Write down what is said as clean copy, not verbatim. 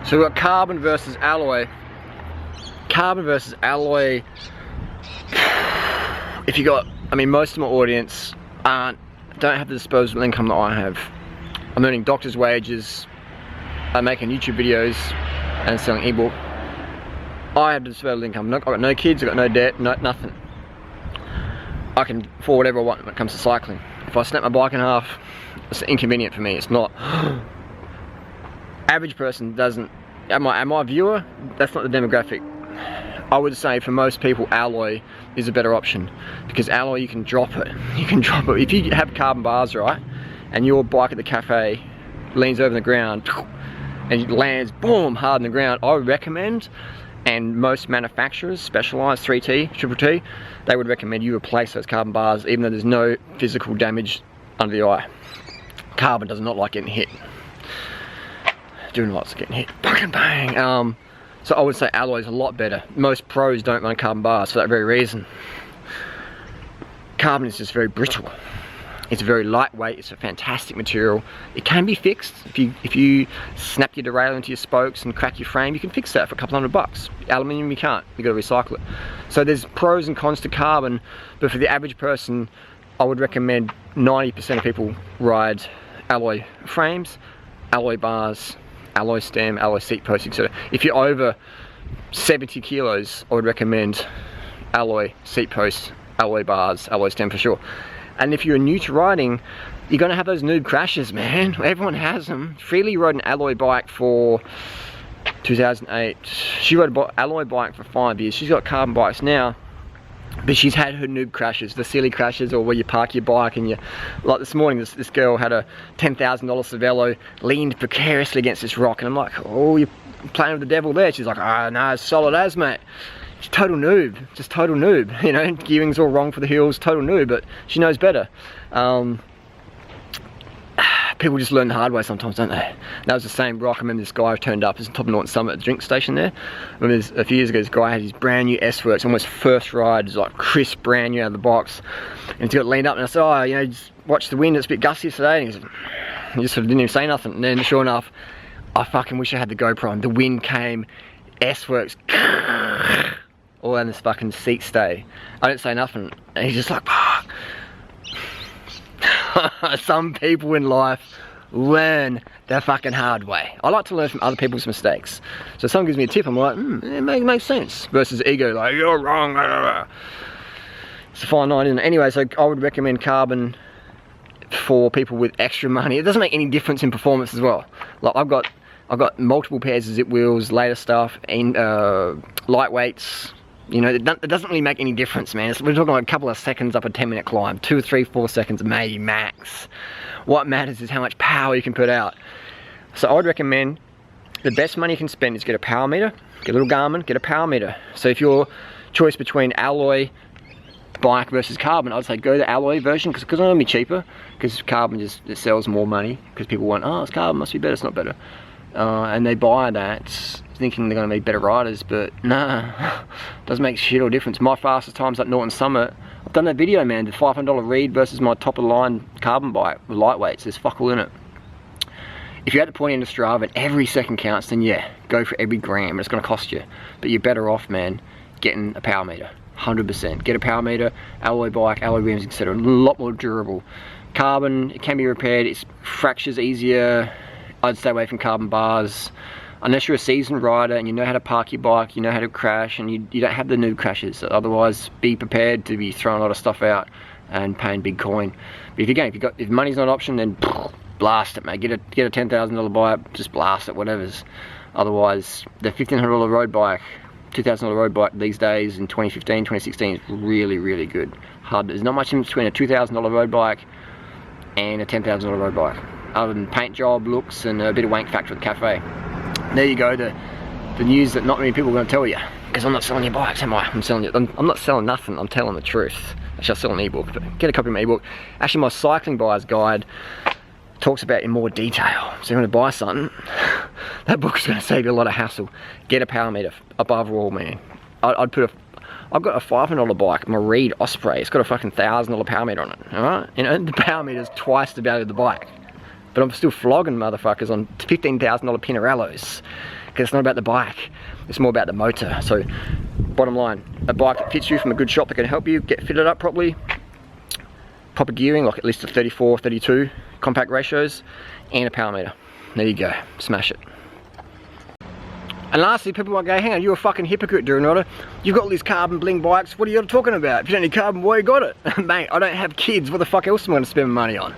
So we've got carbon versus alloy. Carbon versus alloy. If you got, I mean, most of my audience don't have the disposable income that I have. I'm earning doctor's wages, I'm making YouTube videos and selling ebook. I have disposable income. I've got no kids, I've got no debt, nothing. I can afford whatever I want when it comes to cycling. If I snap my bike in half, it's inconvenient for me. It's not. Average person doesn't. Am I a viewer? That's not the demographic. I would say for most people, alloy is a better option, because alloy, you can drop it. You can drop it. If you have carbon bars, right, and your bike at the cafe leans over the ground and it lands, boom, hard in the ground, I would recommend, and most manufacturers, Specialized, 3T, Triple T, they would recommend you replace those carbon bars even though there's no physical damage under the eye. Carbon does not like getting hit. Doing lots of getting hit. Fucking bang. So I would say alloy is a lot better. Most pros don't run carbon bars for that very reason. Carbon is just very brittle. It's very lightweight, it's a fantastic material. It can be fixed. If you snap your derailleur into your spokes and crack your frame, you can fix that for a couple $100. Aluminium, you can't. You gotta recycle it. So there's pros and cons to carbon, but for the average person, I would recommend 90% of people ride alloy frames, alloy bars, alloy stem, alloy seat post, etc. If you're over 70 kilos, I would recommend alloy seat post, alloy bars, alloy stem for sure. And if you're new to riding, you're gonna have those noob crashes, man. Everyone has them. Freely rode an alloy bike for 2008. She rode an alloy bike for 5 years. She's got carbon bikes now, but she's had her noob crashes, the silly crashes, or where you park your bike and you, like this morning, this girl had a $10,000 Cervelo, leaned precariously against this rock, and I'm like, oh, you're playing with the devil there. She's like, ah, no, it's solid as, mate. She's total noob, just total noob. You know, gearing's all wrong for the hills, total noob, but she knows better. People just learn the hard way sometimes, don't they? That was the same rock. I remember this guy turned up, it's on top of Norton Summit at the drink station there. I remember a few years ago, this guy had his brand new S-Works, almost first ride, it's like crisp, brand new out of the box. And he got leaned up and I said, oh, you know, just watch the wind, it's a bit gusty today. And he just sort of didn't even say nothing. And then sure enough, I fucking wish I had the GoPro on. The wind came, S-Works, all down this fucking seat stay. I didn't say nothing. And he's just like, fuck. Some people in life learn the fucking hard way. I like to learn from other people's mistakes. So if someone gives me a tip, I'm like, it makes sense. Versus ego, like, you're wrong. It's a fine line, isn't it? Anyway, so I would recommend carbon for people with extra money. It doesn't make any difference in performance as well. Like I've got multiple pairs of zip wheels, later stuff, and lightweights. You know, it doesn't really make any difference, man. We're talking like a couple of seconds up a 10-minute climb. 2, 3, 4 seconds, maybe max. What matters is how much power you can put out. So I would recommend the best money you can spend is get a power meter, get a little Garmin, get a power meter. So if your choice between alloy bike versus carbon, I'd say go the alloy version, because it's gonna be cheaper, because carbon just, it sells more money, because people want, oh, it's carbon, must be better, it's not better. And they buy that thinking they're going to be better riders, but nah, doesn't make shit or difference. My fastest times at Norton Summit, I've done that video, man, the $500 read versus my top of the line carbon bike with lightweights. There's fuck all in it. If you're at the point in the Strava and every second counts, then yeah, go for every gram. It's going to cost you, but you're better off, man, getting a power meter. 100%. Get a power meter, alloy bike, alloy rims, etc. A lot more durable. Carbon, it can be repaired. It's fractures easier. I'd stay away from carbon bars. Unless you're a seasoned rider and you know how to park your bike, you know how to crash, and you don't have the noob crashes. Otherwise, be prepared to be throwing a lot of stuff out and paying big coin. But if money's not an option, then blast it, mate. Get a $10,000 bike, just blast it, whatever's. Otherwise, the $1,500 road bike, $2,000 road bike these days in 2015, 2016 is really, really good. There's not much in between a $2,000 road bike and a $10,000 road bike, other than paint job, looks, and a bit of wank factor at the cafe. There you go, the news that not many people are going to tell you, because I'm not selling your bikes, am I? I'm not selling nothing, I'm telling the truth. Actually, I sell an ebook, but get a copy of my ebook. Actually, my cycling buyer's guide talks about it in more detail. So if you want to buy something, that book's going to save you a lot of hassle. Get a power meter, above all, man. I've got a $500 bike, my Reed Osprey. It's got a fucking $1,000 power meter on it, alright? You know, the power meter's twice the value of the bike. but I'm still flogging motherfuckers on $15,000 Pinarellos, because it's not about the bike, it's more about the motor. So bottom line, a bike that fits you from a good shop that can help you get fitted up properly, proper gearing, like at least a 34, 32 compact ratios, and a power meter. There you go, smash it. And lastly, people might go, hang on, you're a fucking hypocrite, durianrider. You've got all these carbon bling bikes, what are you talking about? If you don't need carbon, why you got it? Mate, I don't have kids, what the fuck else am I going to spend my money on?